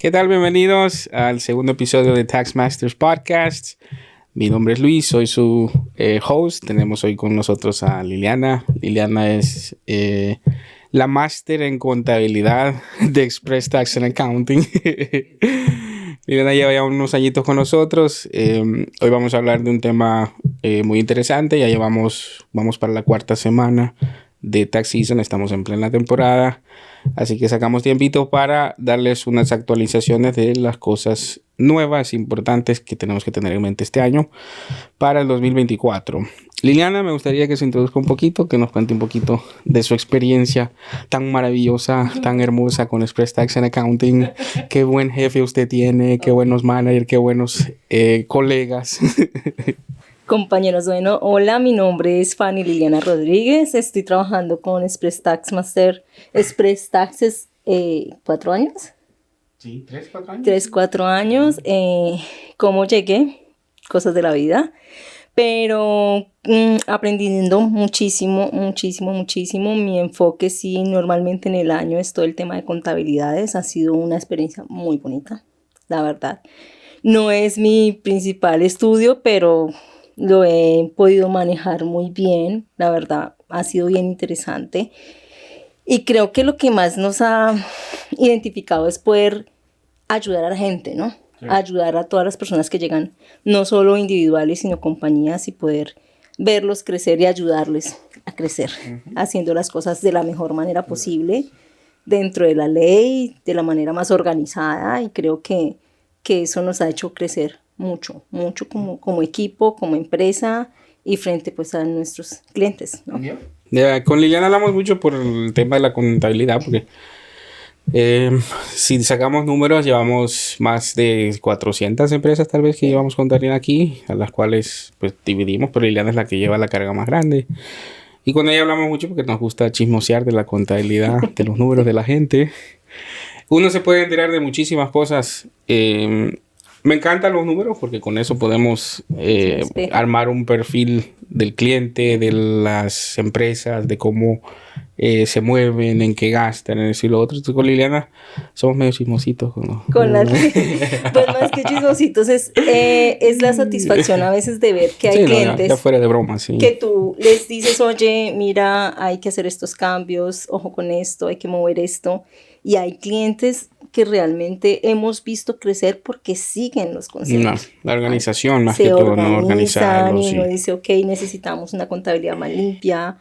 ¿Qué tal? Bienvenidos al segundo episodio de Tax Masters Podcast. Mi nombre es Luis, soy su host. Tenemos hoy con nosotros a Liliana. Liliana es la máster en contabilidad de Express Tax and Accounting. Liliana lleva ya unos añitos con nosotros. Hoy vamos a hablar de un tema muy interesante. Ya vamos para la cuarta semana de tax season, estamos en plena temporada, así que sacamos tiempito para darles unas actualizaciones de las cosas nuevas, importantes que tenemos que tener en mente este año para el 2024. Liliana, me gustaría que se introduzca un poquito, que nos cuente un poquito de su experiencia tan maravillosa, tan hermosa con Express Tax and Accounting. Qué buen jefe usted tiene, qué buenos managers, qué buenos colegas. Compañeros, bueno, hola, mi nombre es Fanny Liliana Rodríguez, estoy trabajando con Express Tax Master, Express Taxes, 4 años. Sí, 3-4 años. 3-4 años. ¿Cómo llegué? Cosas de la vida, pero aprendiendo muchísimo. Mi enfoque sí, normalmente en el año es todo el tema de contabilidades, ha sido una experiencia muy bonita, la verdad. No es mi principal estudio, pero lo he podido manejar muy bien, la verdad ha sido bien interesante y creo que lo que más nos ha identificado es poder ayudar a la gente, ¿no? Sí. Ayudar a todas las personas que llegan, no solo individuales sino compañías, y poder verlos crecer y ayudarles a crecer, haciendo las cosas de la mejor manera posible, dentro de la ley, de la manera más organizada, y creo que eso nos ha hecho crecer mucho como equipo, como empresa y frente pues a nuestros clientes, ¿no? Con Liliana hablamos mucho por el tema de la contabilidad, porque si sacamos números, llevamos más de 400 empresas tal vez que llevamos contabilidad aquí, a las cuales pues dividimos, pero Liliana es la que lleva la carga más grande. Y con ella hablamos mucho porque nos gusta chismosear de la contabilidad, de los números de la gente. Uno se puede enterar de muchísimas cosas. Me encantan los números porque con eso podemos armar un perfil del cliente, de las empresas, de cómo se mueven, en qué gastan, en eso y lo otro. Entonces, con Liliana somos medio chismositos. Pues más que chismositos es la satisfacción a veces de ver que hay clientes. Ya fuera de broma, sí. Que tú les dices, oye, mira, hay que hacer estos cambios, ojo con esto, hay que mover esto. Y hay clientes que realmente hemos visto crecer porque siguen los consejos. La organización más que todo, no organizarlos. Y uno dice, ok, necesitamos una contabilidad más limpia,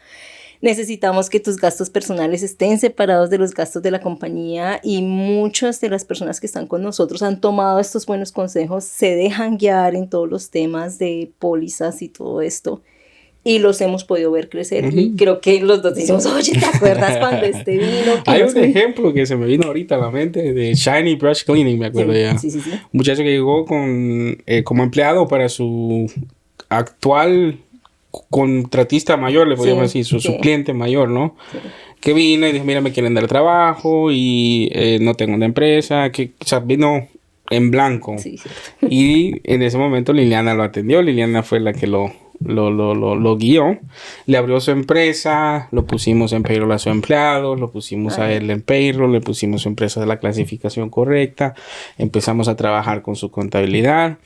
necesitamos que tus gastos personales estén separados de los gastos de la compañía, y muchas de las personas que están con nosotros han tomado estos buenos consejos, se dejan guiar en todos los temas de pólizas y todo esto. Y los hemos podido ver crecer. Y creo que los dos decimos, oye, ¿te acuerdas cuando vino? Hay un ejemplo que se me vino ahorita a la mente de Shiny Brush Cleaning, me acuerdo ya. Sí. Un muchacho que llegó como empleado para su actual contratista mayor, le podríamos decir, su cliente mayor, ¿no? Sí. Que vino y dijo, mira, me quieren dar trabajo y no tengo una empresa. O sea, vino en blanco. Sí. Y en ese momento Liliana lo atendió. Liliana fue la que lo guió, le abrió su empresa, lo pusimos en payroll a su empleado, lo pusimos a él en payroll, le pusimos su empresa de la clasificación correcta, empezamos a trabajar con su contabilidad.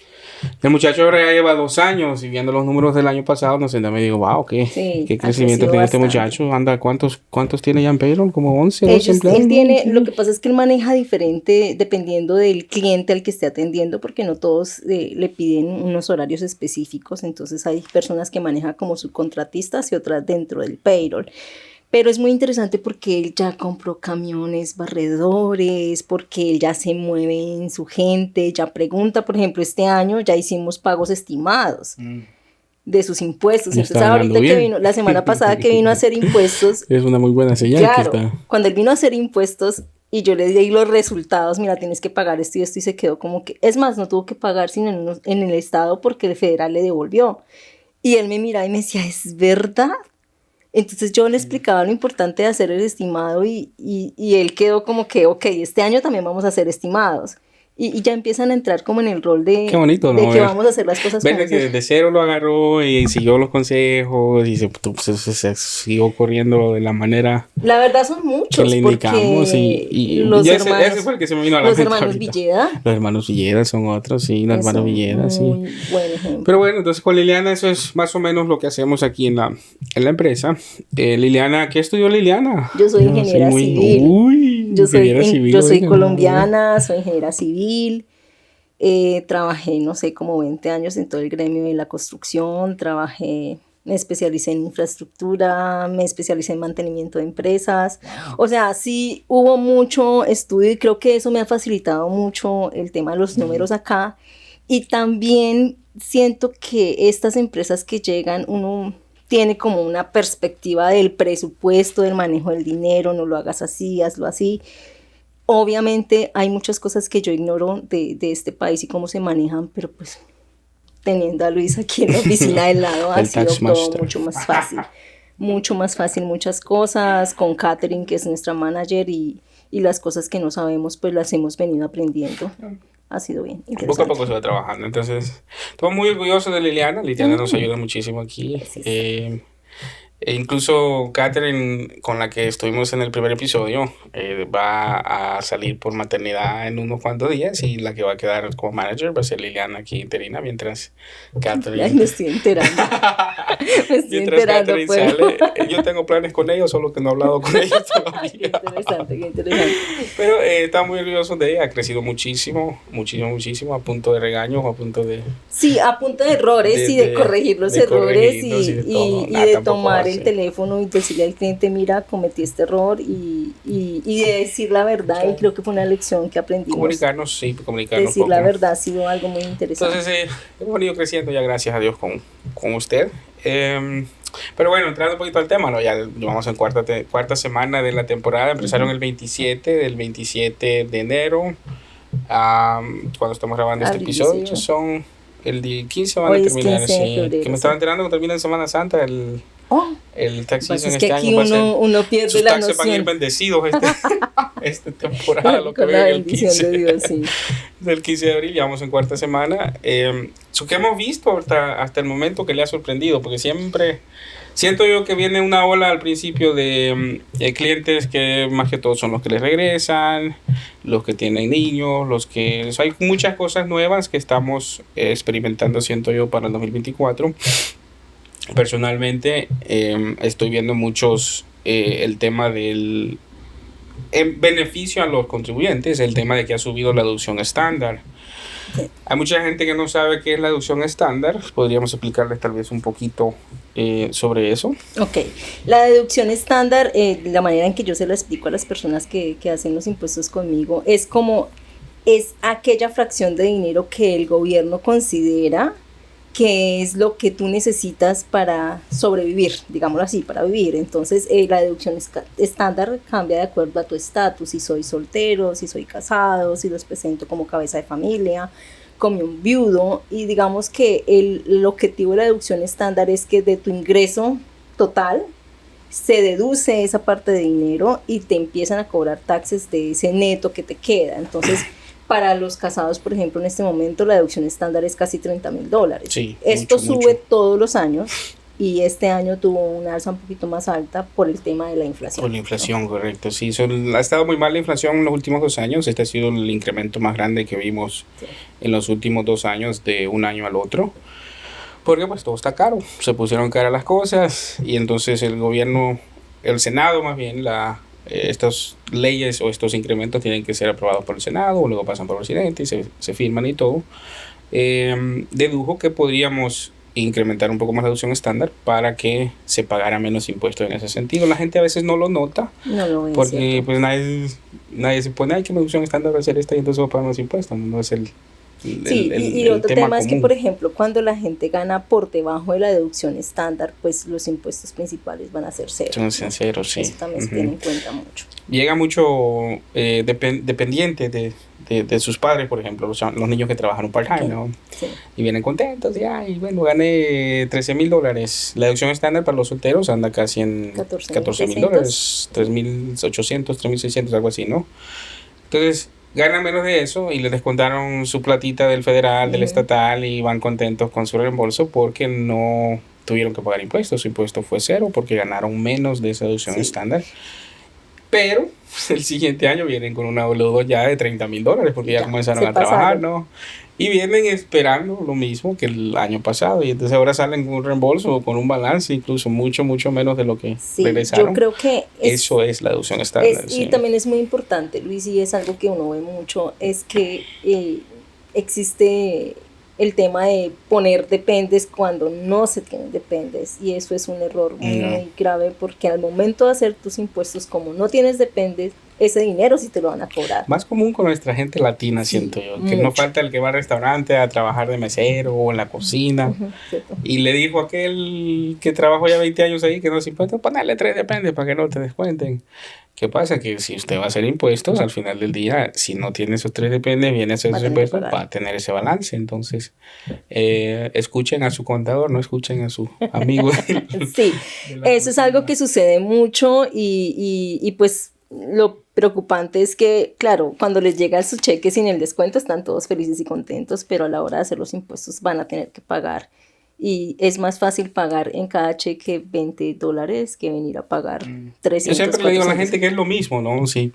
El muchacho ahora ya lleva 2 años y viendo los números del año pasado nos sentamos y digo, wow, qué crecimiento tiene este muchacho. Anda, ¿cuántos tiene ya en payroll? Como 11, 12 empleados. Él tiene, lo que pasa es que él maneja diferente dependiendo del cliente al que esté atendiendo, porque no todos le piden unos horarios específicos, entonces hay personas que manejan como subcontratistas y otras dentro del payroll. Pero es muy interesante porque él ya compró camiones barredores, porque él ya se mueve en su gente, ya pregunta, por ejemplo, este año ya hicimos pagos estimados de sus impuestos. Entonces ahorita que vino, la semana pasada que vino a hacer impuestos. Es una muy buena señal. Claro, cuando él vino a hacer impuestos y yo le di los resultados, mira, tienes que pagar esto y esto, y se quedó como que, es más, no tuvo que pagar sino en el estado porque el federal le devolvió. Y él me miraba y me decía, ¿es verdad? Entonces yo le explicaba lo importante de hacer el estimado y él quedó como que, ok, este año también vamos a hacer estimados. y ya empiezan a entrar como en el rol de, Qué bonito, de ¿no? que vamos a hacer las cosas Ver como que desde cero lo agarró y siguió los consejos y se siguió corriendo de la manera La verdad son que muchos, le indicamos porque y los ya hermanos, ese fue el que se me vino a la los mente hermanos ahorita. Villeda Los hermanos Villeda son otros, sí, los es hermanos un Villeda, sí. muy buen ejemplo. Pero bueno, entonces con Liliana eso es más o menos lo que hacemos aquí en la empresa. Liliana, ¿qué estudió Liliana? Yo soy ingeniera civil. Uy, ingeniera civil. Yo soy oiga, colombiana, soy ingeniera civil. Trabajé, no sé, como 20 años en todo el gremio de la construcción. Me especialicé en infraestructura, me especialicé en mantenimiento de empresas. O sea, sí hubo mucho estudio y creo que eso me ha facilitado mucho el tema de los números acá. Y también siento que estas empresas que llegan, uno tiene como una perspectiva del presupuesto, del manejo del dinero, no lo hagas así, hazlo así. Obviamente hay muchas cosas que yo ignoro de este país y cómo se manejan, pero pues teniendo a Luis aquí en la oficina del lado ha El sido tax todo master. mucho más fácil muchas cosas, con Catherine que es nuestra manager y las cosas que no sabemos pues las hemos venido aprendiendo. Ha sido bien Poco a interesante. poco se va trabajando. Entonces, estamos muy orgullosos de Liliana. Liliana nos ayuda muchísimo aquí. E incluso Catherine, con la que estuvimos en el primer episodio, va a salir por maternidad en unos cuantos días y la que va a quedar como manager va a ser Liliana aquí interina mientras Catherine... Ay, me estoy enterando. Me estoy mientras enterando, Catherine pues. sale, yo tengo planes con ellos, solo que no he hablado con ellos todavía. Qué interesante, qué interesante. Pero estamos muy orgullosos de ella, ha crecido muchísimo, muchísimo, a punto de regaños, a punto de... Sí, a punto de errores y de corregir los errores corregirlos y de todo. y Nada, de tampoco tomar así. el teléfono y decirle al cliente, mira, cometí este error y de decir la verdad. Claro. Y creo que fue una lección que aprendimos. Comunicarnos, sí, comunicarnos. Decir la poco. verdad ha sido algo muy interesante. Entonces, hemos venido creciendo ya, gracias a Dios, con usted. Pero bueno, entrando un poquito al tema, ¿no? Ya vamos en cuarta semana de la temporada. Empezaron el 27 de enero. Cuando estamos grabando este Abril episodio, 18. son el día 15 van Hoy a es terminar. 15 de Sí, febrero, que me estaba sí. enterando que termina en Semana Santa el tax Pues season es que este aquí año va a ser. uno pierde Sus la taxes van a ir noción. bendecidos esta temporada, lo que Con la ven el bendición 15. de Dios, sí. Del 15 de abril, ya vamos en cuarta semana. ¿Qué hemos visto hasta el momento que le ha sorprendido? Porque siempre siento yo que viene una ola al principio de clientes que más que todo son los que les regresan, los que tienen niños, hay muchas cosas nuevas que estamos experimentando, siento yo, para el 2024. Personalmente, estoy viendo muchos el tema del en beneficio a los contribuyentes, el tema de que ha subido la deducción estándar. Sí. Hay mucha gente que no sabe qué es la deducción estándar. Podríamos explicarles tal vez un poquito sobre eso. Ok, la deducción estándar, la manera en que yo se la explico a las personas que hacen los impuestos conmigo, es aquella fracción de dinero que el gobierno considera que es lo que tú necesitas para sobrevivir, digámoslo así, para vivir. Entonces, la deducción estándar cambia de acuerdo a tu estatus, si soy soltero, si soy casado, si los presento como cabeza de familia, como un viudo, y digamos que el objetivo de la deducción estándar es que de tu ingreso total se deduce esa parte de dinero y te empiezan a cobrar taxes de ese neto que te queda. Entonces, para los casados, por ejemplo, en este momento la deducción estándar es casi $30,000. Sí, Esto mucho, sube mucho. todos los años y este año tuvo una alza un poquito más alta por el tema de la inflación. Por la inflación, correcto. Sí, ha estado muy mal la inflación en los últimos 2 años. Este ha sido el incremento más grande que vimos en los últimos 2 años, de un año al otro. Porque pues todo está caro. Se pusieron caras las cosas y entonces el gobierno, el Senado más bien, estas leyes o estos incrementos tienen que ser aprobados por el Senado, luego pasan por el presidente y se firman y todo. Dedujo que podríamos incrementar un poco más la deducción estándar para que se pagara menos impuestos en ese sentido. La gente a veces no lo nota, No lo ven, porque ¿cierto? pues nadie se pone, ay, que mi deducción estándar va a ser esta y entonces va a pagar más impuestos. No es el Sí, y otro tema es que, común. por ejemplo, cuando la gente gana por debajo de la deducción estándar, pues los impuestos principales van a ser cero. Son sinceros, sí. Eso también se tiene en cuenta mucho. Llega mucho dependiente de sus padres, por ejemplo, los niños que trabajan un part-time, ¿no? Sí. Y vienen contentos, y ay, bueno, gané $13,000. La deducción estándar para los solteros anda casi en $14,000, $3,800, $3,600, algo así, ¿no? Entonces, ganan menos de eso y les descontaron su platita del federal, del estatal y van contentos con su reembolso porque no tuvieron que pagar impuestos. Su impuesto fue cero porque ganaron menos de esa deducción Sí, estándar. Pero el siguiente año vienen con una deuda ya de $30,000 porque ya ya, comenzaron se a trabajar, pasaron. ¿no? Y vienen esperando lo mismo que el año pasado. Y entonces ahora salen con un reembolso o con un balance, incluso mucho, mucho menos de lo que Sí, yo regresaron. creo que Eso es la deducción es, estándar, y sí. también es muy importante, Luis, y es algo que uno ve mucho, es que existe el tema de poner dependes cuando no se tienen dependes, y eso es un error No. muy grave porque al momento de hacer tus impuestos, como no tienes dependes, ese dinero sí te lo van a cobrar. Más común con nuestra gente latina, Sí, siento yo, que no mucho. falta el que va al restaurante a trabajar de mesero o en la cocina. Ujú, ¿cierto? Y le dijo a aquel que trabajó ya 20 años ahí que no se impuestos, ponerle 3 depende para que no te descuenten. ¿Qué pasa? Que si usted va a hacer impuestos, al final del día, si no tiene esos 3 depende, viene a hacer Va a sus tener que impuestos, va pagar. a tener ese balance. Entonces, escuchen a su contador, no escuchen a su amigo Sí, de la eso es algo cocina. que sucede mucho y pues lo preocupante es que, claro, cuando les llega su cheque sin el descuento están todos felices y contentos, pero a la hora de hacer los impuestos van a tener que pagar. Y es más fácil pagar en cada cheque $20 que venir a pagar Yo 300, siempre le digo a la 400. gente que es lo mismo, ¿no? Si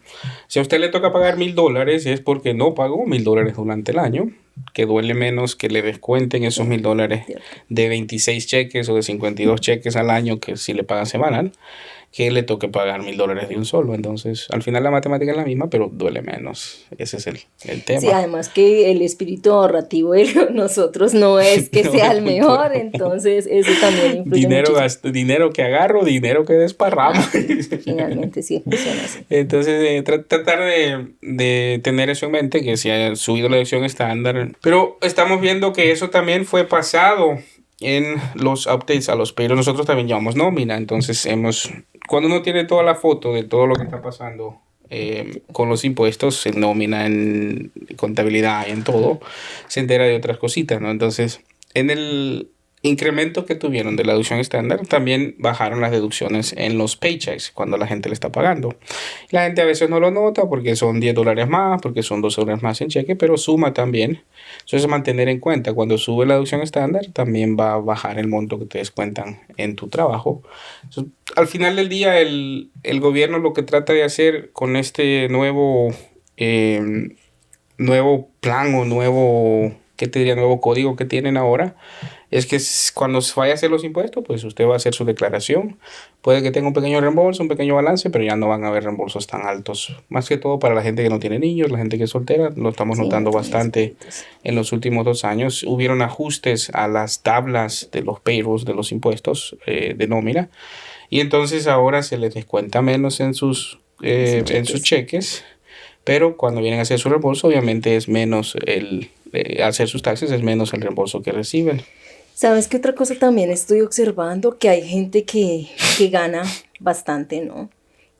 a usted le toca pagar $1,000 es porque no pagó $1,000 durante el año, que duele menos que le descuenten esos Sí, $1,000 cierto. de 26 cheques o de 52 cheques al año que si le pagan semanal, que le toque pagar $1,000 de un solo. Entonces, al final la matemática es la misma, pero duele menos. Ese es el Sí, tema. además que el espíritu ahorrativo de nosotros no es que No sea es el muy mejor, bueno. entonces eso también influye Dinero, muchísimo. dinero que agarro, dinero que desparramo. Ah, sí, finalmente sí funciona así. Entonces, tratar de tener eso en mente, que se ha subido la elección estándar. Pero estamos viendo que eso también fue pasado en los updates a los payros. Nosotros también llevamos nómina. Entonces, cuando uno tiene toda la foto de todo lo que está pasando con los impuestos, en nómina, en contabilidad y en todo, se entera de otras cositas, ¿no? Entonces, en el incremento que tuvieron de la deducción estándar, también bajaron las deducciones en los paychecks cuando la gente le está pagando. La gente a veces no lo nota porque son $10 más, porque son $12 más en cheque, pero suma también. Eso es mantener en cuenta. Cuando sube la deducción estándar, también va a bajar el monto que te descuentan en tu trabajo. Entonces, al final del día, el gobierno lo que trata de hacer con este eh, nuevo plan o ¿qué te diría? Nuevo código que tienen ahora, es que cuando se vaya a hacer los impuestos, pues usted va a hacer su declaración. Puede que tenga un pequeño reembolso, un pequeño balance, pero ya no van a haber reembolsos tan altos. Más que todo para la gente que no tiene niños, la gente que es soltera, lo estamos Sí, no notando tiene hijos bastante pequeñitos. en los últimos 2 años. Hubieron ajustes a las tablas de los payrolls, de los impuestos de nómina, y entonces ahora se les descuenta menos Sus en sus cheques. cheques, pero cuando vienen a hacer su reembolso, obviamente es menos hacer sus taxes es menos el reembolso que reciben. ¿Sabes qué otra cosa también estoy observando? Que hay gente que gana bastante, ¿no?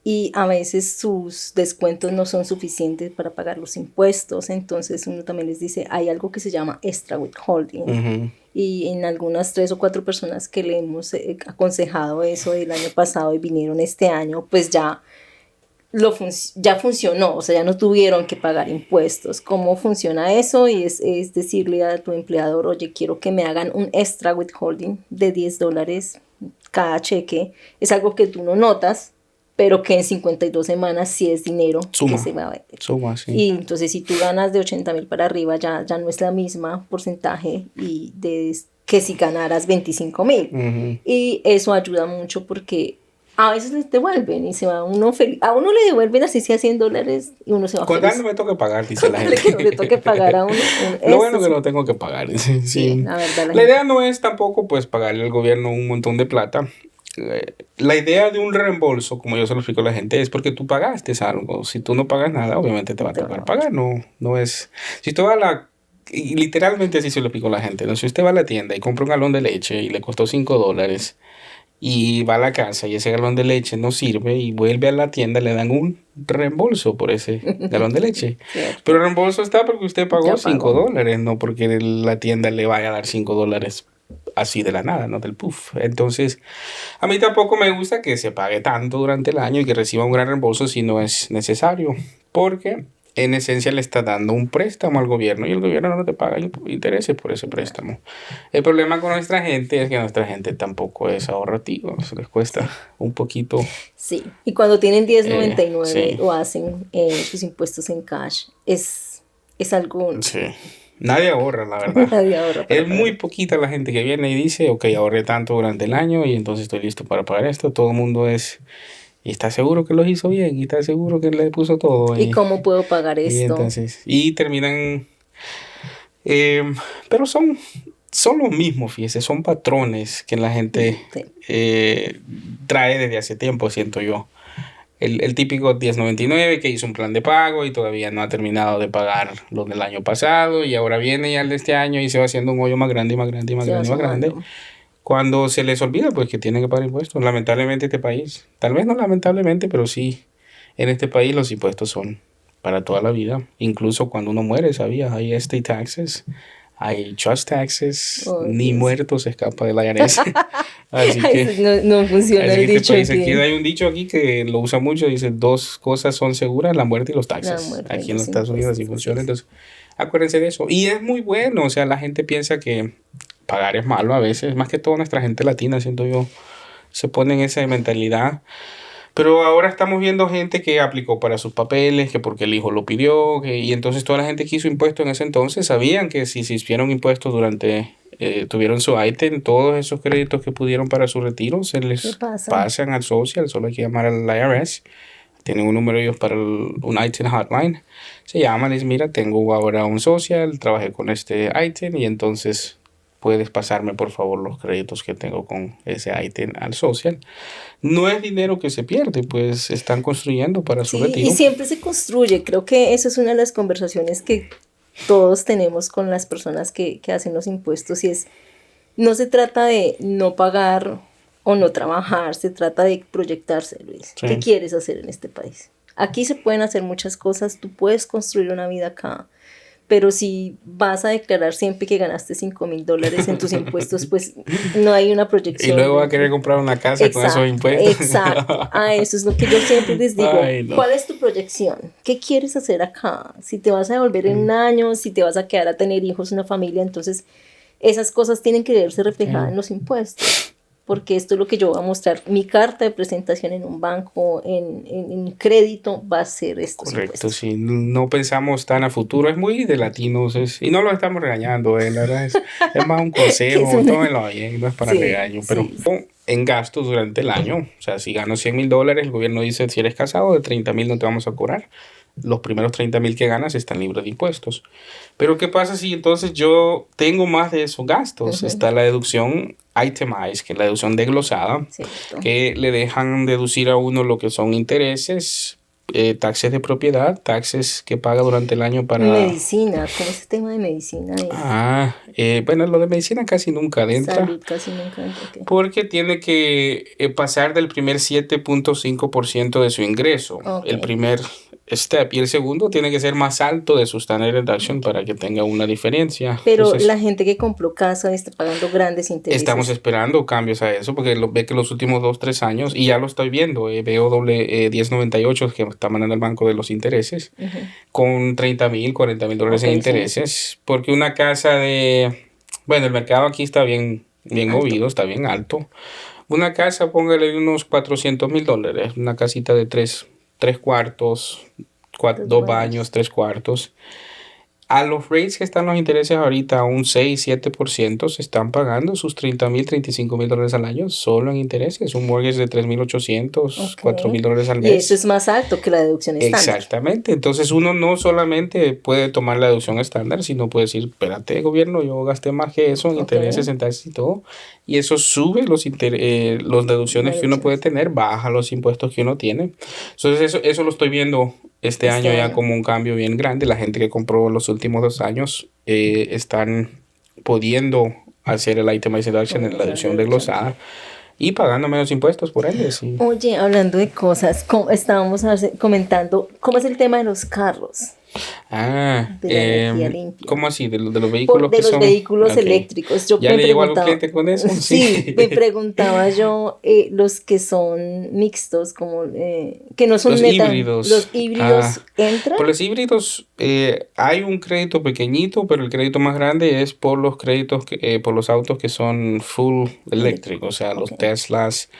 Y a veces sus descuentos no son suficientes para pagar los impuestos, entonces uno también les dice, hay algo que se llama extra withholding. Ujú. Y en algunas 3 o 4 personas que le hemos aconsejado eso el año pasado y vinieron este año, pues ya ya funcionó, o sea, ya no tuvieron que pagar impuestos. ¿Cómo funciona eso? Y es decirle a tu empleador, oye, quiero que me hagan un extra withholding de $10 cada cheque. Es algo que tú no notas, pero que en 52 semanas sí es dinero que se Suma, va a ver. suma, sí. Y entonces si tú ganas de 80,000 para arriba, ya no es la misma porcentaje que si ganaras 25,000. Ujú. Y eso ayuda mucho porque a veces les devuelven y se va uno feliz. A uno le devuelven así sea $100 y uno se va Con tal no feliz. me toca pagar, dice Con la tal de que no le toque pagar gente. a uno, Lo esto bueno que sí. no tengo que pagar, dice, Sí, sí. la verdad la La gente. idea no es tampoco pues pagarle al gobierno un montón de plata. La idea de un reembolso, como yo se lo explico a la gente, es porque tú pagaste algo. Si tú no pagas nada, obviamente te va No a te van a tocar devolver. pagar. No es. Si tú vas a la. Y literalmente así se lo explico a la gente, ¿no? Si usted va a la tienda y compra un galón de leche y le costó $5 y va a la casa y ese galón de leche no sirve y vuelve a la tienda, le dan un reembolso por ese galón de leche. Pero Cierto. el reembolso está porque usted pagó Ya cinco pagó. dólares, no porque la tienda le vaya a dar $5 así de la nada, no del puff. Entonces, a mí tampoco me gusta que se pague tanto durante el año y que reciba un gran reembolso si no es necesario, porque en esencia le estás dando un préstamo al gobierno y el gobierno no te paga intereses por ese préstamo. El problema con nuestra gente es que nuestra gente tampoco es ahorrativa, se les cuesta un poquito. Sí, y cuando tienen 1099 sí. o hacen sus impuestos en cash, es algo... Sí. Nadie ahorra, la verdad. Nadie ahorra para Es pagar. muy poquita la gente que viene y dice, ok, ahorré tanto durante el año y entonces estoy listo para pagar esto. Todo el mundo es, y está seguro que lo hizo bien, y está seguro que le puso todo. ¿Y cómo puedo pagar Y esto? entonces, y terminan, pero son los mismos, fíjese, son patrones que la gente Sí. trae desde hace tiempo, siento yo. El típico 1099 que hizo un plan de pago y todavía no ha terminado de pagar lo del año pasado y ahora viene ya el de este año y se va haciendo un hoyo más grande y más grande y más Se va grande y más grande. sumando. Cuando se les olvida pues que tienen que pagar impuestos. Lamentablemente este país, tal vez no lamentablemente, pero sí, en este país los impuestos son para toda la vida. Incluso cuando uno muere, ¿sabías? Hay estate taxes, hay trust taxes, Oh, ni Dios. muerto se escapa del IRS. Así Ay, que... no funciona Así el que dicho este país, aquí aquí. hay un dicho aquí que lo usa mucho, dice dos cosas son seguras, la muerte y los La taxes. muerte y Aquí en los los Estados Unidos así impuestos, así funciona, es. entonces acuérdense de eso. Y es muy bueno, o sea, la gente piensa que pagar es malo a veces, más que todo nuestra gente latina, siento yo, se pone en esa mentalidad. Pero ahora estamos viendo gente que aplicó para sus papeles, que porque el hijo lo pidió, y entonces toda la gente que hizo impuestos en ese entonces sabían que si se hicieron impuestos durante, tuvieron su ITIN, todos esos créditos que pudieron para su retiro se ¿Qué les pasa? pasan al social, solo hay que llamar al IRS. Tienen un número ellos para un ITIN hotline. Se llaman y dicen, mira, tengo ahora un social, trabajé con este ITIN y entonces puedes pasarme por favor los créditos que tengo con ese ITIN al social. No es dinero que se pierde, pues están construyendo para su Sí, y retiro. siempre se construye. Creo que esa es una de las conversaciones que todos tenemos con las personas que hacen los impuestos y es, no se trata de no pagar o no trabajar, se trata de proyectarse, Luis. Sí. ¿Qué quieres hacer en este país? Aquí se pueden hacer muchas cosas, tú puedes construir una vida acá, pero si vas a declarar siempre que ganaste $5,000 en tus impuestos, pues no hay una Y proyección. luego va a querer comprar una casa con esos impuestos. Exacto. Eso es lo que yo siempre les digo. Ay, no. ¿Cuál es tu proyección? ¿Qué quieres hacer acá? Si te vas a devolver en un año, si te vas a quedar a tener hijos, una familia, entonces esas cosas tienen que verse reflejadas en los impuestos. Porque esto es lo que yo voy a mostrar. Mi carta de presentación en un banco, en crédito, va a ser estos Correcto, impuestos. sí, no pensamos tan a futuro, es muy de latinos, y no lo estamos regañando, la verdad es más un consejo, tómenlo bien, no es para Sí, regaño, pero sí. en gastos durante el año, o sea, si gano $100,000, el gobierno dice, si eres casado, de 30,000 no te vamos a cobrar, los primeros 30,000 que ganas están libres de impuestos. Pero ¿qué pasa si entonces yo tengo más de esos gastos? Está la deducción itemized, que es la deducción desglosada, Cierto. que le dejan deducir a uno lo que son intereses, taxes de propiedad, taxes que paga durante el año para... Medicina, ¿cómo es el tema de medicina? Bueno, lo de medicina casi nunca entra. Salud casi nunca entra. Okay. Porque tiene que pasar del primer 7.5% de su ingreso. Okay. El primer step. Y el segundo tiene que ser más alto de su standard deduction para que tenga una diferencia. Pero entonces, la gente que compró casa está pagando grandes intereses. estamos esperando cambios a eso porque ve que los últimos 2-3 años, y ya lo estoy viendo, veo 1098 que está mandando el banco de los intereses, con $30,000, $40,000 en intereses. Sí. Porque una casa de... Bueno, el mercado aquí está bien movido, está bien alto. Una casa, póngale unos $400,000, una casita de tres cuartos, 2 baños, 3 cuartos. A los rates que están los intereses ahorita, un 6-7%, se están pagando sus $30,000, $35,000 al año solo en intereses. Un mortgage de $3,800, $4,000 al mes. Y eso es más alto que la deducción estándar. Exactamente. Entonces uno no solamente puede tomar la deducción estándar, sino puede decir, espérate, gobierno, yo gasté más que eso en intereses, en taxes y todo. Y eso sube los deducciones que uno puede tener, baja los impuestos que uno tiene. Entonces eso lo estoy viendo este año ya como un cambio bien grande. La gente que compró los últimos 2 años están pudiendo hacer el itemized deduction en la deducción desglosada y pagando menos impuestos por ende. Sí. Oye, hablando de cosas, estábamos comentando, ¿cómo es el tema de los carros? de la energía limpia. ¿Cómo así? ¿De los vehículos de los vehículos eléctricos. Yo ¿Ya me le llegó algún preguntaba, cliente con eso? sí, me preguntaba yo, los que son mixtos, como que no son Los híbridos. los híbridos entran. Por los híbridos hay un crédito pequeñito, pero el crédito más grande es por los créditos, por los autos que son full electric, o sea, los Teslas.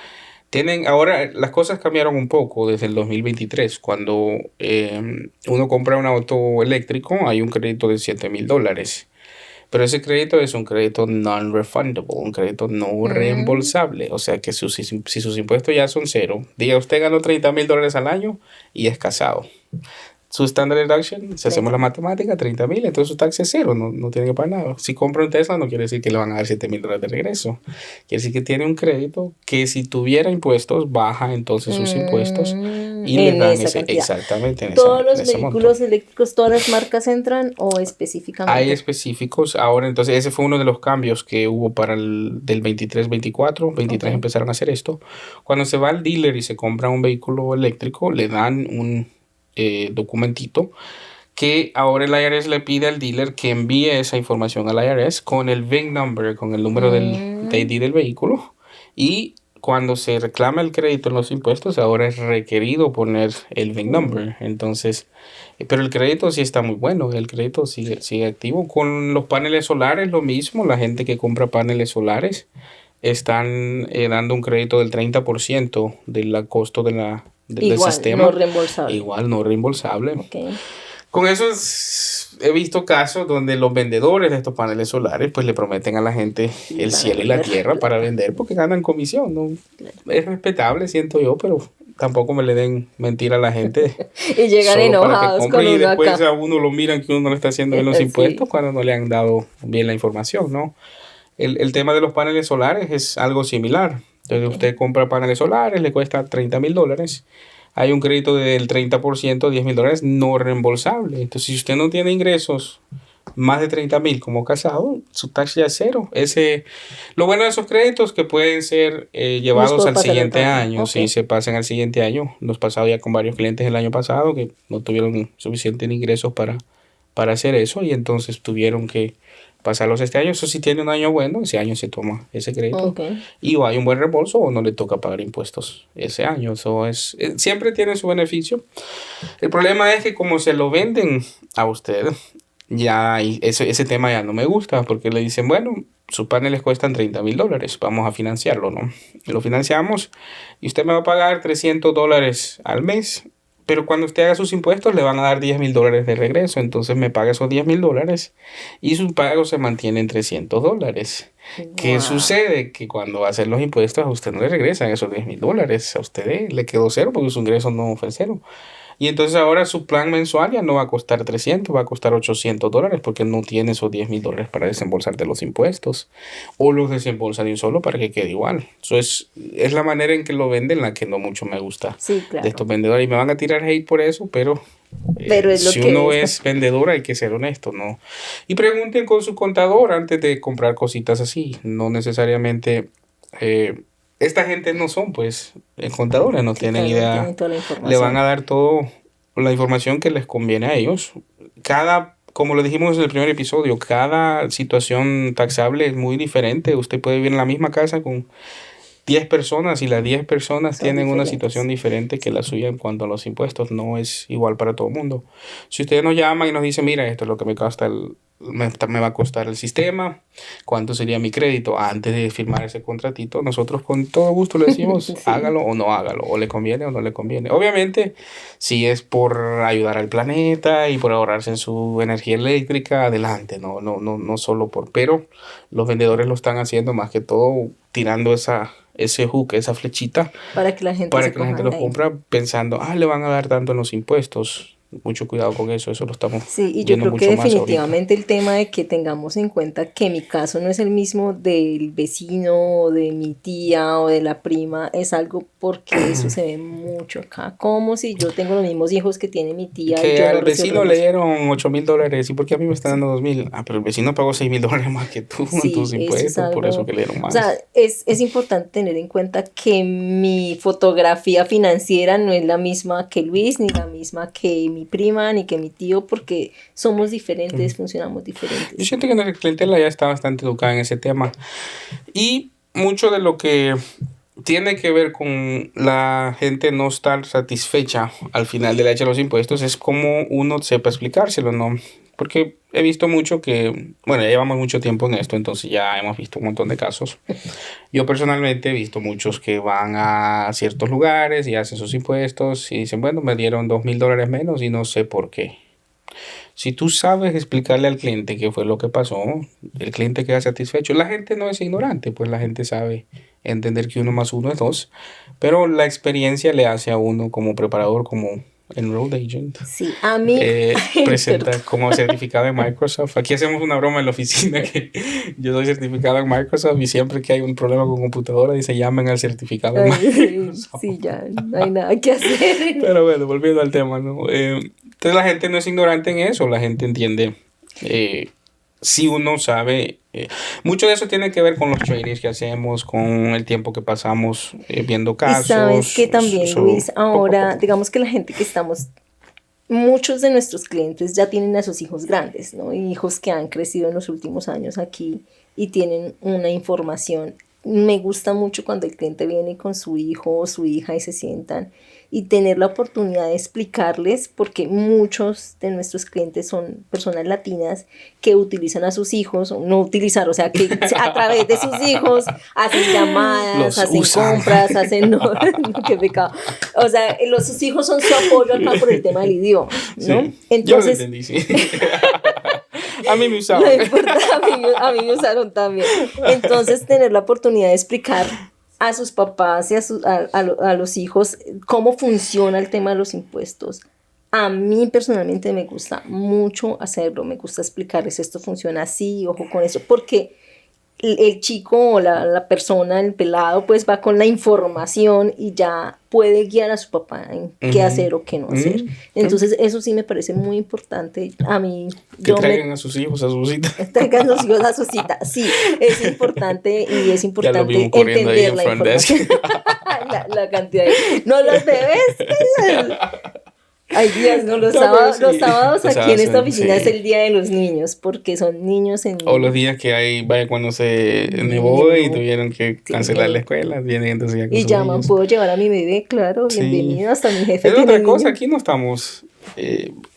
Ahora las cosas cambiaron un poco desde el 2023. Cuando uno compra un auto eléctrico, hay un crédito de $7,000. Pero ese crédito es un crédito non-refundable, un crédito no reembolsable. O sea que si sus impuestos ya son cero, diga usted ganó $30,000 al año y es casado. Su standard deduction, si hacemos la matemática, 30,000, entonces su taxa es cero, no tiene que pagar nada. Si compra un Tesla, no quiere decir que le van a dar $7,000 de regreso. Quiere decir que tiene un crédito que si tuviera impuestos, baja entonces sus impuestos y les dan ese, exactamente en ¿Todos los ese vehículos monto. eléctricos, todas las marcas entran o específicamente? Hay específicos. Ahora, entonces, ese fue uno de los cambios que hubo para el del 23-24. 23 empezaron a hacer esto. Cuando se va al dealer y se compra un vehículo eléctrico, le dan un documentito que ahora el IRS le pide al dealer que envíe esa información al IRS con el VIN number, con el número del ID del vehículo. Y cuando se reclama el crédito en los impuestos, ahora es requerido poner el VIN number. Entonces, pero el crédito sí está muy bueno, el crédito sigue activo. Con los paneles solares, lo mismo, la gente que compra paneles solares están dando un crédito del 30% del costo del sistema. No reembolsable. Igual no reembolsable. Okay. Con eso he visto casos donde los vendedores de estos paneles solares pues le prometen a la gente el cielo y la tierra para vender porque ganan comisión, ¿no? Claro. Es respetable, siento yo, pero tampoco me le den mentira a la gente. Y llegan enojados con uno y después acá. A uno lo miran que uno no le está haciendo bien los impuestos cuando no le han dado bien la información, ¿no? El tema de los paneles solares es algo similar. Entonces usted compra paneles solares, le cuesta $30,000. Hay un crédito del 30%, $10,000 no reembolsable. Entonces, si usted no tiene ingresos más de 30,000 como casado, su taxa ya es cero. Lo bueno de esos créditos que pueden ser llevados al siguiente año. Si se pasan al siguiente año. Nos pasado ya con varios clientes el año pasado que no tuvieron suficientes ingresos para hacer eso y entonces tuvieron que pasarlos este año. Eso sí tiene un año bueno, ese año se toma ese crédito y o hay un buen reembolso o no le toca pagar impuestos ese año. Eso siempre tiene su beneficio. El problema es que como se lo venden a usted, ya ese tema ya no me gusta porque le dicen, bueno, sus paneles cuestan $30,000, vamos a financiarlo, ¿no? Lo financiamos y usted me va a pagar $300 al mes. Pero cuando usted haga sus impuestos le van a dar $10,000 de regreso. Entonces me paga esos $10,000 y su pago se mantiene en $300. Wow. ¿Qué sucede? Que cuando va a hacer los impuestos a usted no le regresan esos $10,000. A usted le quedó cero porque su ingreso no fue cero. Y entonces ahora su plan mensual ya no va a costar 300, va a costar $800 porque no tiene esos $10,000 para desembolsar de los impuestos. O los desembolsa de un solo para que quede igual. Eso es la manera en que lo venden la que no mucho me gusta de estos vendedores. Y me van a tirar hate por eso, pero es si uno es vendedor hay que ser honesto, ¿no? Y pregunten con su contador antes de comprar cositas así. No necesariamente... esta gente no son, pues, contadores, no tienen idea. Le van a dar toda la información que les conviene a ellos. Como lo dijimos en el primer episodio, cada situación taxable es muy diferente. Usted puede vivir en la misma casa con 10 personas y las 10 personas tienen una situación diferente que la suya en cuanto a los impuestos. No es igual para todo el mundo. Si ustedes nos llaman y nos dicen, mira, esto es lo que me va a costar el sistema, cuánto sería mi crédito antes de firmar ese contratito, nosotros con todo gusto le decimos sí. Hágalo o no hágalo, o le conviene o no le conviene. Obviamente, si es por ayudar al planeta y por ahorrarse en su energía eléctrica, adelante, no solo pero los vendedores lo están haciendo más que todo tirando ese hook, esa flechita para que la gente lo compra pensando, le van a dar tanto en los impuestos. Mucho cuidado con eso lo estamos sí, y yo creo que definitivamente el tema de que tengamos en cuenta que mi caso no es el mismo del vecino o de mi tía o de la prima, es algo porque eso se ve mucho acá, como si yo tengo los mismos hijos que tiene mi tía que y yo al vecino le dieron $8,000 y ¿por qué a mí me están dando $2,000? Pero el vecino pagó $6,000 más que tú en tus impuestos, algo, por eso que le dieron más. O sea, es importante tener en cuenta que mi fotografía financiera no es la misma que Luis ni la misma que mi mi prima, ni que mi tío, porque somos diferentes, funcionamos diferentes. Yo siento que nuestra clientela ya está bastante educada en ese tema. Y mucho de lo que tiene que ver con la gente no estar satisfecha al final de la hecha de los impuestos es cómo uno sepa explicárselo, ¿no? Porque he visto mucho que, bueno, ya llevamos mucho tiempo en esto, entonces ya hemos visto un montón de casos. Yo personalmente he visto muchos que van a ciertos lugares y hacen sus impuestos y dicen, bueno, me dieron $2,000 menos y no sé por qué. Si tú sabes explicarle al cliente qué fue lo que pasó, el cliente queda satisfecho. La gente no es ignorante, pues la gente sabe entender que 1 más 1 es 2, pero la experiencia le hace a uno como preparador, como enrolled agent, Sí, a mí... presenta como certificado en Microsoft. Aquí hacemos una broma en la oficina que yo soy certificado en Microsoft y siempre que hay un problema con computadora dice llamen al certificado en Microsoft. Sí, ya no hay nada que hacer. Pero bueno, volviendo al tema, ¿no? Entonces la gente no es ignorante en eso, la gente entiende. Si uno sabe, mucho de eso tiene que ver con los trainings que hacemos, con el tiempo que pasamos viendo casos. Y sabes que también, Luis, ahora, digamos que la gente que estamos, muchos de nuestros clientes ya tienen a sus hijos grandes, ¿no? Y hijos que han crecido en los últimos años aquí y tienen una información. Me gusta mucho cuando el cliente viene con su hijo o su hija y se sientan y tener la oportunidad de explicarles, porque muchos de nuestros clientes son personas latinas que utilizan a sus hijos, o no utilizar, o sea, que a través de sus hijos hacen llamadas, Los hacen usan. compras, hacen... No, qué pecado. O sea, sus hijos son su apoyo acá por el tema del idioma, ¿no? Sí, Entonces, yo lo entendí, sí. A mí me usaron. no importa, a mí me usaron también. Entonces, tener la oportunidad de explicar a sus papás y a los hijos cómo funciona el tema de los impuestos. A mí personalmente me gusta mucho hacerlo, me gusta explicarles esto funciona así, ojo con eso, porque el chico o la persona, el pelado, pues va con la información y ya puede guiar a su papá en qué hacer o qué no hacer. Entonces, eso sí me parece muy importante. A mí... Que traigan a sus hijos a su cita. Traigan a sus hijos a su cita. Sí, es importante y es importante Ya lo vimos corriendo ahí entender en la front desk. información. la cantidad de... No, los bebés... Hay días, ¿no? Los sábados aquí en esta oficina es el día de los niños, porque son niños en... O los días que hay, vaya, cuando se nevó y tuvieron que cancelar la escuela, vienen entonces ya con y sus llaman, niños. ¿puedo llevar a mi bebé? Claro, Sí. bienvenido, hasta mi jefe Es tiene otra cosa, niño. aquí no estamos...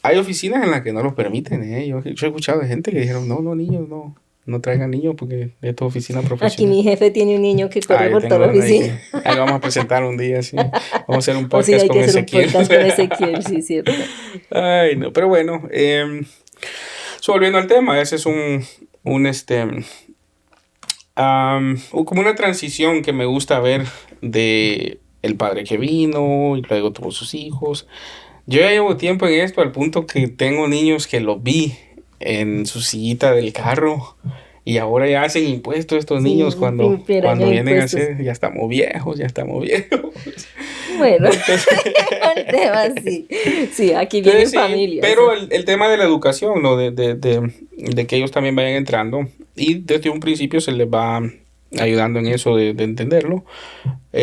hay oficinas en las que no los permiten, Yo he escuchado de gente que dijeron, no, niños, no traigan niños porque esto es oficina profesional. Aquí mi jefe tiene un niño que corre por toda la oficina. Ahí lo vamos a presentar un día, sí. Vamos a hacer un O sí, podcast hay con que hacer un Ezequiel. podcast con Ezequiel, sí, cierto. Ay, no, pero bueno, volviendo al tema, ese es como una transición que me gusta ver de el padre que vino y luego tuvo sus hijos. Yo ya llevo tiempo en esto al punto que tengo niños que los vi en su sillita del carro y ahora ya hacen impuestos estos niños cuando vienen a hacer, ya estamos viejos. Bueno, el tema sí. Sí, aquí vienen familias. Pero el tema de la educación, ¿no? De que ellos también vayan entrando y desde un principio se les va ayudando en eso de entenderlo.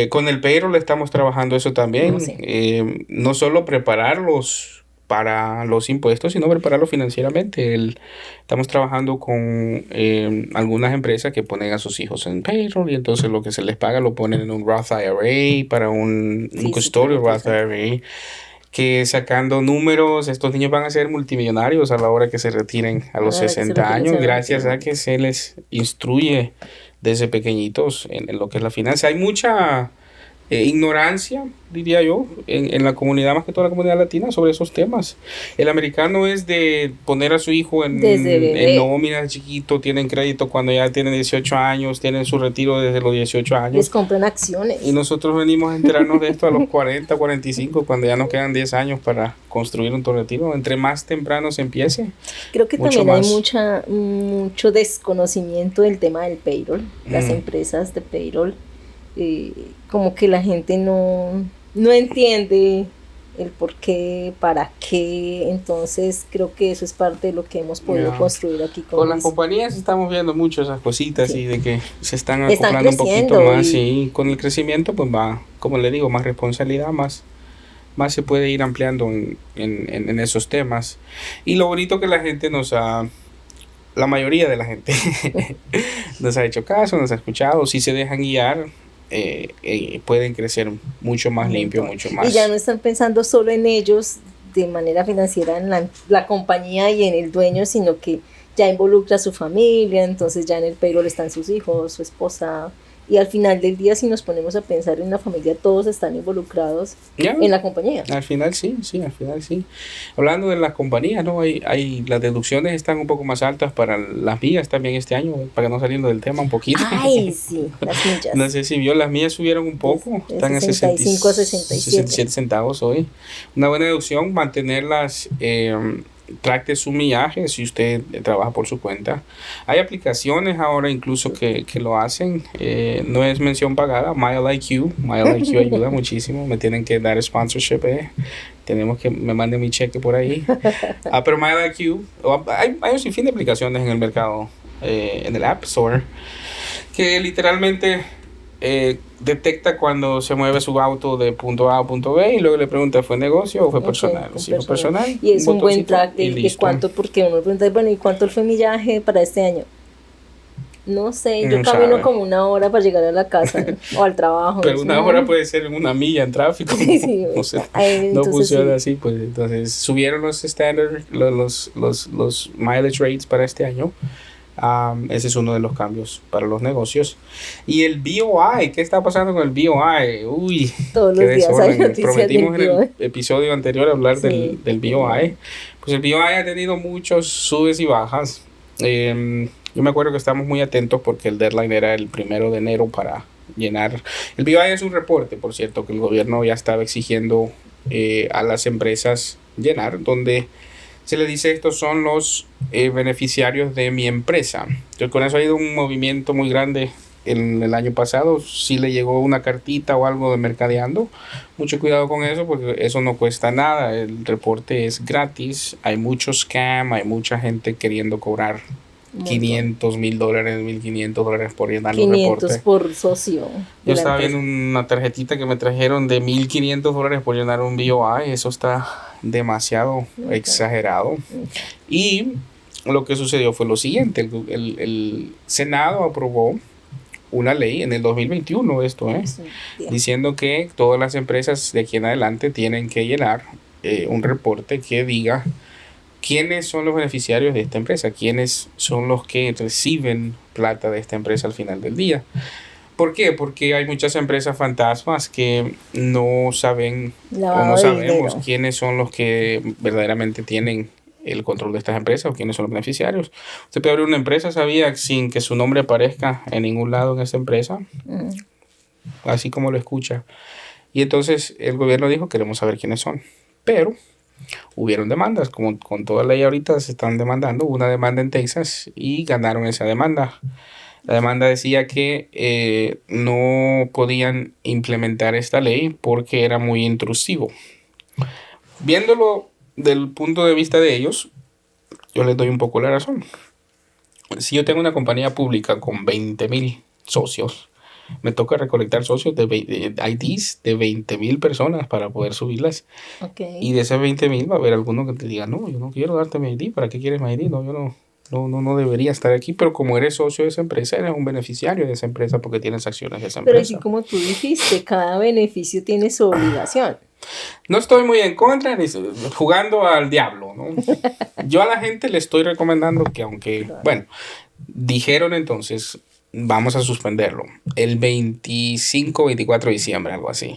Con el payroll estamos trabajando eso también. No, sí. No solo prepararlos para los impuestos, sino prepararlos financieramente. Estamos trabajando con algunas empresas que ponen a sus hijos en payroll y entonces lo que se les paga lo ponen en un Roth IRA para un custodio Roth IRA, que sacando números, estos niños van a ser multimillonarios a la hora que se retiren a los 60 años, gracias a que se les instruye desde pequeñitos en lo que es la finanza. Hay mucha ignorancia, diría yo, en la comunidad, más que toda la comunidad latina, sobre esos temas. El americano es de poner a su hijo en nómina chiquito, tienen crédito cuando ya tienen 18 años, tienen su retiro desde los 18 años. Les compran acciones. Y nosotros venimos a enterarnos de esto a los 40, 45, cuando ya nos quedan 10 años para construir un retiro. Entre más temprano se empiece, creo que también hay mucho desconocimiento del tema del payroll, las empresas de payroll. Como que la gente no entiende el por qué, para qué. Entonces creo que eso es parte de lo que hemos podido construir aquí con las compañías. Estamos viendo mucho esas cositas y de que se están acoplando un poquito más y con el crecimiento pues va, como le digo, más responsabilidad, más más se puede ir ampliando en esos temas. Y lo bonito que la gente la mayoría de la gente nos ha hecho caso, nos ha escuchado, si se dejan guiar, pueden crecer mucho más Un limpio, montón. mucho Y ya más. no están pensando solo en ellos de manera financiera, en la compañía y en el dueño, sino que ya involucra a su familia, entonces ya en el payroll están sus hijos, su esposa. Y al final del día, si nos ponemos a pensar en la familia, todos están involucrados Ya, en la compañía. al final sí, sí, al final sí. Hablando de las compañías, ¿no? Las deducciones están un poco más altas para las mías también este año, para no saliendo del tema un poquito. Ay, sí, las No millas. sé si vio, las mías subieron un poco, De están a 65 a 67. 67 centavos hoy. Una buena deducción, mantenerlas, tracte su millaje si usted trabaja por su cuenta. Hay aplicaciones ahora incluso que lo hacen, no es mención pagada, MileIQ ayuda muchísimo, me tienen que dar sponsorship, tenemos que me manden mi cheque por ahí. Pero MileIQ, hay un sinfín de aplicaciones en el mercado, en el App Store, que literalmente detecta cuando se mueve su auto de punto A a punto B y luego le pregunta, ¿fue negocio o fue personal? Si fue personal, Y es un buen botoncito track y de listo. cuánto, porque uno pregunta, bueno, ¿y cuánto fue el millaje para este año? No sé, yo No camino sabe. como una hora para llegar a la casa o al trabajo. Pero una hora puede ser una milla en tráfico. Sí, sí, No sé, no entonces funciona sí. así. Pues entonces subieron los standard, los mileage rates para este año. Ese es uno de los cambios para los negocios. Y el BOI, ¿qué está pasando con el BOI? Uy, Todos qué los días hay desorden. noticias del Prometimos en el BOE. episodio anterior hablar Sí, del BOI. Pues el BOI ha tenido muchos subes y bajas. Yo me acuerdo que estamos muy atentos porque el deadline era el 1 de enero para llenar. El BOI es un reporte, por cierto, que el gobierno ya estaba exigiendo a las empresas llenar, donde se le dice estos son los beneficiarios de mi empresa. Entonces con eso ha ido un movimiento muy grande en el año pasado. Si le llegó una cartita o algo de mercadeando, mucho cuidado con eso porque eso no cuesta nada. El reporte es gratis. Hay mucho scam, hay mucha gente queriendo cobrar un montón. $500,000, $1,500 por llenar los 500 reportes. por socio Yo de la estaba viendo empresa. una tarjetita que me trajeron de $1,500 por llenar un BOI. Eso está demasiado Mucho, exagerado. mucho. Y lo que sucedió fue lo siguiente: el Senado aprobó una ley en el 2021, Es un tiempo. diciendo que todas las empresas de aquí en adelante tienen que llenar un reporte que diga quiénes son los beneficiarios de esta empresa, quiénes son los que reciben plata de esta empresa al final del día. ¿Por qué? Porque hay muchas empresas fantasmas que no saben o no Lavado de sabemos dinero. quiénes son los que verdaderamente tienen el control de estas empresas o quiénes son los beneficiarios. Usted puede abrir una empresa, sabía, sin que su nombre aparezca en ningún lado en esa empresa, Mm. así como lo escucha. Y entonces el gobierno dijo, queremos saber quiénes son. Pero hubieron demandas, como con toda ley ahorita se están demandando. Hubo una demanda en Texas y ganaron esa demanda. La demanda decía que no podían implementar esta ley porque era muy intrusivo. Viéndolo del punto de vista de ellos, yo les doy un poco la razón. Si yo tengo una compañía pública con 20,000 socios, me toca recolectar socios IDs de 20,000 personas para poder subirlas. Ok. Y de esas 20,000 va a haber alguno que te diga, no, yo no quiero darte mi ID, ¿para qué quieres mi ID? No, yo no debería estar aquí, pero como eres socio de esa empresa, eres un beneficiario de esa empresa porque tienes acciones de esa Pero así empresa. como tú dijiste, cada beneficio tiene su obligación. No estoy muy en contra, jugando al diablo, ¿no? Yo a la gente le estoy recomendando que aunque, bueno, dijeron entonces, vamos a suspenderlo. El 25, 24 de diciembre, algo así.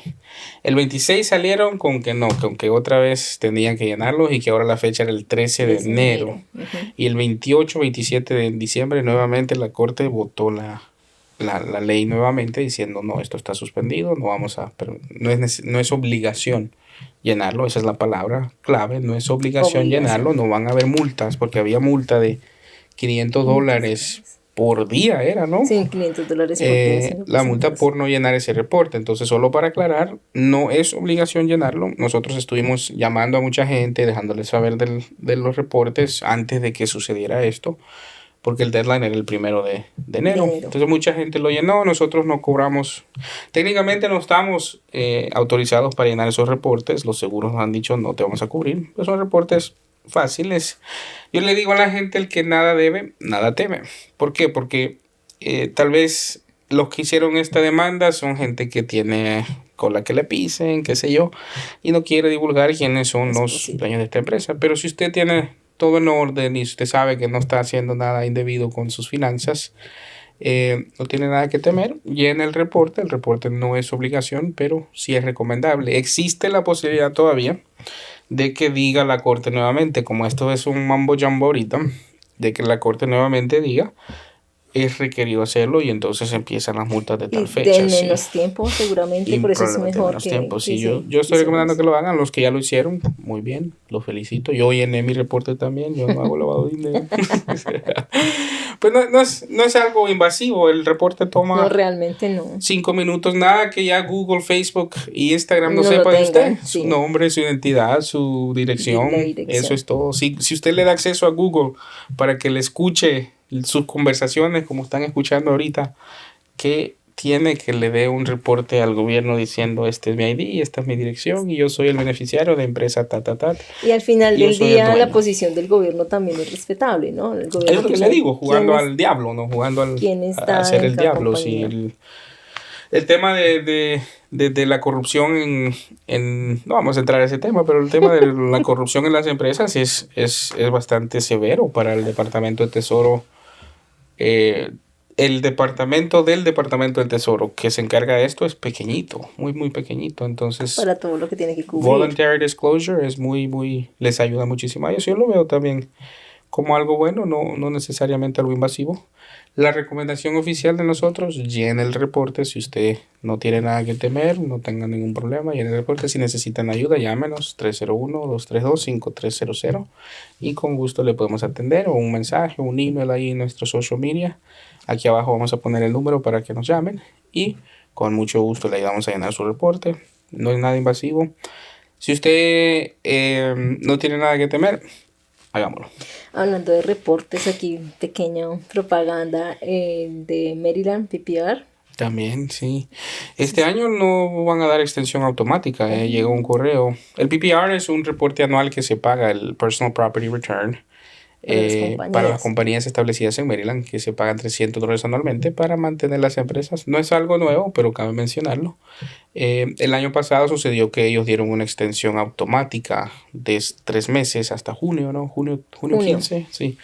El 26 salieron con que no, con que otra vez tenían que llenarlos y que ahora la fecha era el 13 de 3 de enero. enero. Ujú. Y el 28, 27 de diciembre nuevamente la corte votó la ley nuevamente diciendo no, esto está suspendido, no vamos a, pero no es obligación llenarlo, esa es la palabra clave, no es obligación llenarlo, Obligación. no van a haber multas porque había multa de $500 por día, era, ¿no? Sí, $500 por día sin La multa representarse. por no llenar ese reporte. Entonces, solo para aclarar, no es obligación llenarlo. Nosotros estuvimos llamando a mucha gente, dejándoles saber de los reportes antes de que sucediera esto, porque el deadline era el 1 de enero. Entonces mucha gente lo llenó, nosotros no cobramos, técnicamente no estamos autorizados para llenar esos reportes, los seguros nos han dicho no te vamos a cubrir, pues son reportes fáciles. Yo le digo a la gente, el que nada debe, nada teme. ¿Por qué? Porque tal vez los que hicieron esta demanda son gente que tiene cola que le pisen, qué sé yo, y no quiere divulgar quiénes son los dueños de esta empresa. Pero si usted tiene todo en orden y usted sabe que no está haciendo nada indebido con sus finanzas, no tiene nada que temer, llena el reporte no es obligación, pero sí es recomendable. Existe la posibilidad todavía de que diga la corte nuevamente, como esto es un mambo jumbo ahorita, de que la corte nuevamente diga es requerido hacerlo y entonces empiezan las multas de tal fecha. En menos tiempo, seguramente, por eso es mejor que... Tiempo. Sí, yo estoy recomendando que lo hagan. Los que ya lo hicieron, muy bien, los felicito. Yo llené mi reporte también, yo no hago lavado de dinero. Pues no es algo invasivo, el reporte toma... No, realmente no. 5 minutos, nada que ya Google, Facebook y Instagram no sepa de usted. Sí. Su nombre, su identidad, su dirección, eso es todo. Si usted le da acceso a Google para que le escuche sus conversaciones como están escuchando ahorita, que tiene que le dé un reporte al gobierno diciendo este es mi ID, esta es mi dirección y yo soy el beneficiario de empresa y al final del día la posición del gobierno también es respetable, ¿no? El gobierno es lo que le digo, jugando al diablo, no jugando a hacer el diablo. Sí, el tema de la corrupción no vamos a entrar a ese tema, pero el tema de la corrupción en las empresas es bastante severo para el Departamento de Tesoro. El departamento del Tesoro que se encarga de esto es pequeñito, muy, muy pequeñito. Entonces, para todo lo que tiene que cubrir. Voluntary disclosure es les ayuda muchísimo a ellos. Yo lo veo también como algo bueno, no necesariamente algo invasivo. La recomendación oficial de nosotros, llene el reporte. Si usted no tiene nada que temer, no tenga ningún problema, llene el reporte. Si necesitan ayuda, llámenos 301-232-5300 y con gusto le podemos atender, o un mensaje, un email ahí en nuestro social media. Aquí abajo vamos a poner el número para que nos llamen y con mucho gusto le ayudamos a llenar su reporte. No es nada invasivo. Si usted no tiene nada que temer, hagámoslo. Hablando de reportes, aquí pequeña propaganda de Maryland PPR. También, sí. Este año no van a dar extensión automática. Llegó un correo. El PPR es un reporte anual que se paga, el Personal Property Return, para las compañías establecidas en Maryland, que se pagan $300 anualmente para mantener las empresas. No es algo nuevo, pero cabe mencionarlo. El año pasado sucedió que ellos dieron una extensión automática de 3 meses hasta junio, ¿no? Junio 15, sí.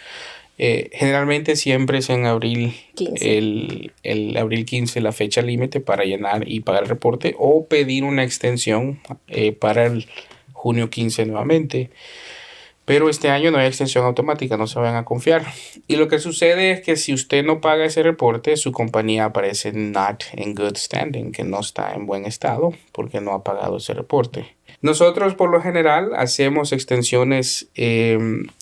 Generalmente siempre es en abril 15. El abril 15 la fecha límite para llenar y pagar el reporte, o pedir una extensión para el junio 15 nuevamente. Pero este año no hay extensión automática, no se vayan a confiar. Y lo que sucede es que si usted no paga ese reporte, su compañía aparece not in good standing, que no está en buen estado porque no ha pagado ese reporte. Nosotros por lo general hacemos extensiones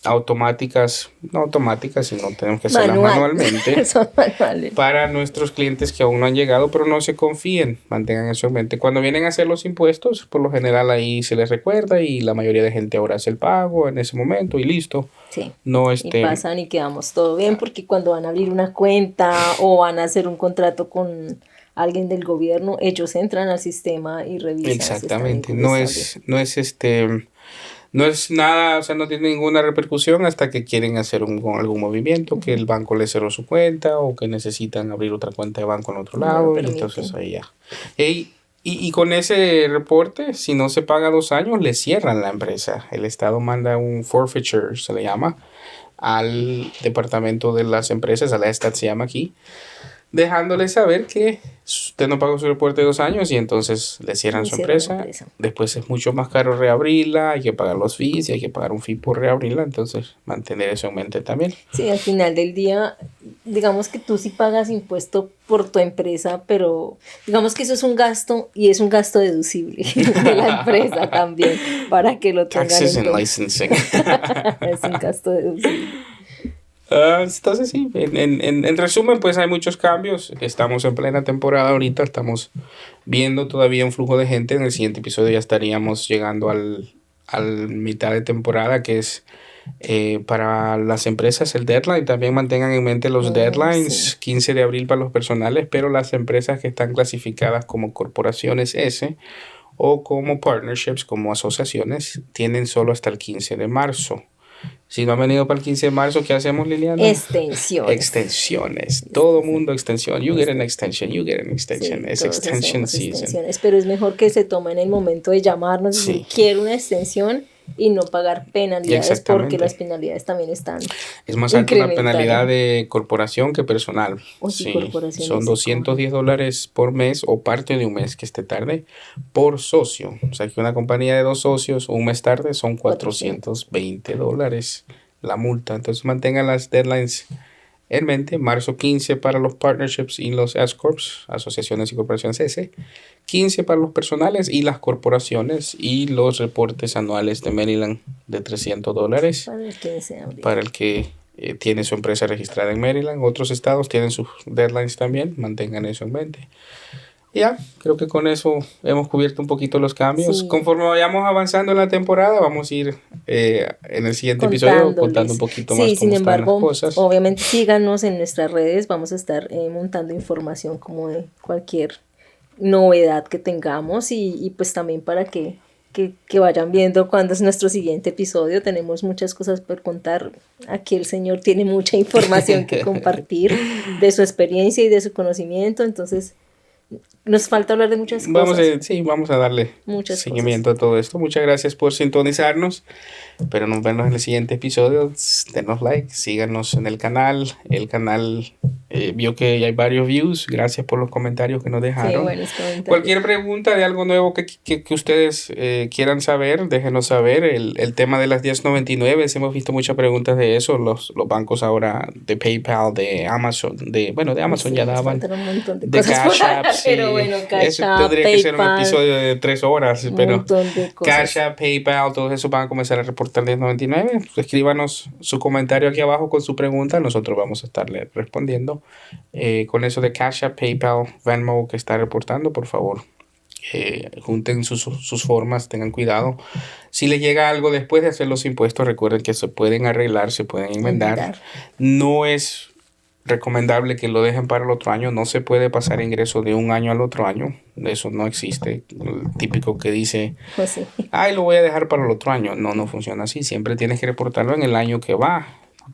automáticas, no automáticas, sino tenemos que hacerlas manualmente. Son manuales. Para nuestros clientes que aún no han llegado, pero no se confíen, mantengan eso en mente. Cuando vienen a hacer los impuestos, por lo general ahí se les recuerda y la mayoría de gente ahora hace el pago en ese momento y listo. Sí. No y pasan y quedamos todo bien, porque cuando van a abrir una cuenta o van a hacer un contrato con alguien del gobierno, ellos entran al sistema y revisan. Exactamente, no es nada, o sea, no tiene ninguna repercusión hasta que quieren hacer algún movimiento, que el banco les cerró su cuenta o que necesitan abrir otra cuenta de banco en otro lado, y entonces ahí ya. Y con ese reporte, si no se paga 2 años, le cierran la empresa. El Estado manda un forfeiture, se le llama, al departamento de las empresas, a la ESTAT se llama aquí, dejándole saber que usted no pagó su reporte de 2 años y entonces le cierran su empresa. Después es mucho más caro reabrirla, hay que pagar los fees y hay que pagar un fee por reabrirla, entonces mantener eso en mente también. Sí, al final del día, digamos que tú sí pagas impuesto por tu empresa, pero digamos que eso es un gasto y es un gasto deducible de la empresa también, para que lo tengan. Taxes and licensing. Es un gasto deducible. Entonces sí, en resumen, pues hay muchos cambios. Estamos en plena temporada ahorita, estamos viendo todavía un flujo de gente. En el siguiente episodio ya estaríamos llegando al mitad de temporada, que es Para las empresas el deadline, también mantengan en mente los deadlines, Sí. 15 de abril para los personales, pero las empresas que están clasificadas como corporaciones S o como partnerships, como asociaciones, tienen solo hasta el 15 de marzo. Si no han venido para el 15 de marzo, ¿qué hacemos, Liliana? Extensiones. Extensiones. Todo mundo extensión. You get an extension, you get an extension. Sí, Es todos extension hacemos season. extensiones, pero es mejor que se tomen el momento de llamarnos y Sí. decir, quiero una extensión y no pagar penalidades porque Exactamente. las penalidades también están Es más alta la penalidad incrementando. de corporación que personal. O si Sí, corporaciones son se $210 por mes o parte de un mes que esté tarde por socio. O sea que una compañía de 2 socios un mes tarde son $420 la multa. Entonces mantengan las deadlines en mente. Marzo 15 para los partnerships y los S-Corps, asociaciones y corporaciones S. 15 para los personales y las corporaciones, y los reportes anuales de Maryland de $300 para el 15 de abril. para el que tiene su empresa registrada en Maryland. Otros estados tienen sus deadlines también, mantengan eso en mente. Ya, creo que con eso hemos cubierto un poquito los cambios. Sí. Conforme vayamos avanzando en la temporada, vamos a ir en el siguiente episodio contando un poquito más Sí, cómo sin están las embargo, cosas. obviamente síganos en nuestras redes, vamos a estar montando información como de cualquier novedad que tengamos y pues también para que vayan viendo cuándo es nuestro siguiente episodio. Tenemos muchas cosas por contar. Aquí el señor tiene mucha información que compartir de su experiencia y de su conocimiento, entonces nos falta hablar de muchas cosas. Vamos a darle Muchas seguimiento a todo esto. Muchas gracias por sintonizarnos. Pero nos vemos en el siguiente episodio. Denos like, síganos en el canal. El canal vio que hay varios views. Gracias por los comentarios que nos dejaron. Sí, buenos comentarios. Cualquier pregunta de algo nuevo que ustedes quieran saber, déjenos saber. El tema de las 1099, hemos visto muchas preguntas de eso. Los bancos ahora de PayPal, de Amazon, de Amazon Sí, ya nos daban. faltan un montón de De cosas por Cash hablar, App, sí. pero bueno, Cash Eso App, tendría que ser un PayPal, episodio de 3 horas, un pero montón de cosas. Cash App, PayPal, todos esos van a comenzar a reportar 1099. Escríbanos su comentario aquí abajo con su pregunta, nosotros vamos a estarle respondiendo. Con eso de Cash App, PayPal, Venmo que está reportando, por favor, junten sus formas, tengan cuidado. Si les llega algo después de hacer los impuestos, recuerden que se pueden arreglar, se pueden enmendar. No es recomendable que lo dejen para el otro año. No se puede pasar ingreso de un año al otro año. Eso no existe. El típico que dice, Pues sí. ay, lo voy a dejar para el otro año. No funciona así. Siempre tienes que reportarlo en el año que va.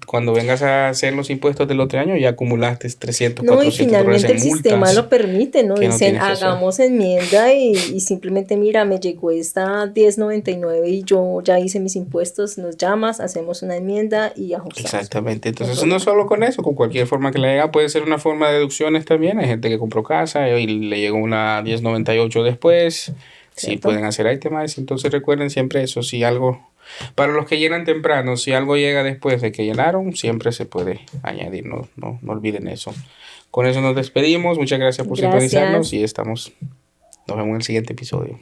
Cuando vengas a hacer los impuestos del otro año, ya acumulaste 300, No, y $400 finalmente en el sistema multas lo permite, ¿no? que no Dicen, tienes que hacer. hagamos enmienda y simplemente, mira, me llegó esta 1099 y yo ya hice mis impuestos, nos llamas, hacemos una enmienda y ajustamos. Exactamente. Entonces, no solo con eso, con cualquier forma que le llega, puede ser una forma de deducciones también. Hay gente que compró casa y le llegó una 1098 después. Sí, pueden hacer itemize. Entonces, recuerden siempre eso. Si algo, para los que llenan temprano, si algo llega después de que llenaron, siempre se puede añadir. No olviden eso. Con eso nos despedimos. Muchas gracias por sintonizarnos y nos vemos en el siguiente episodio.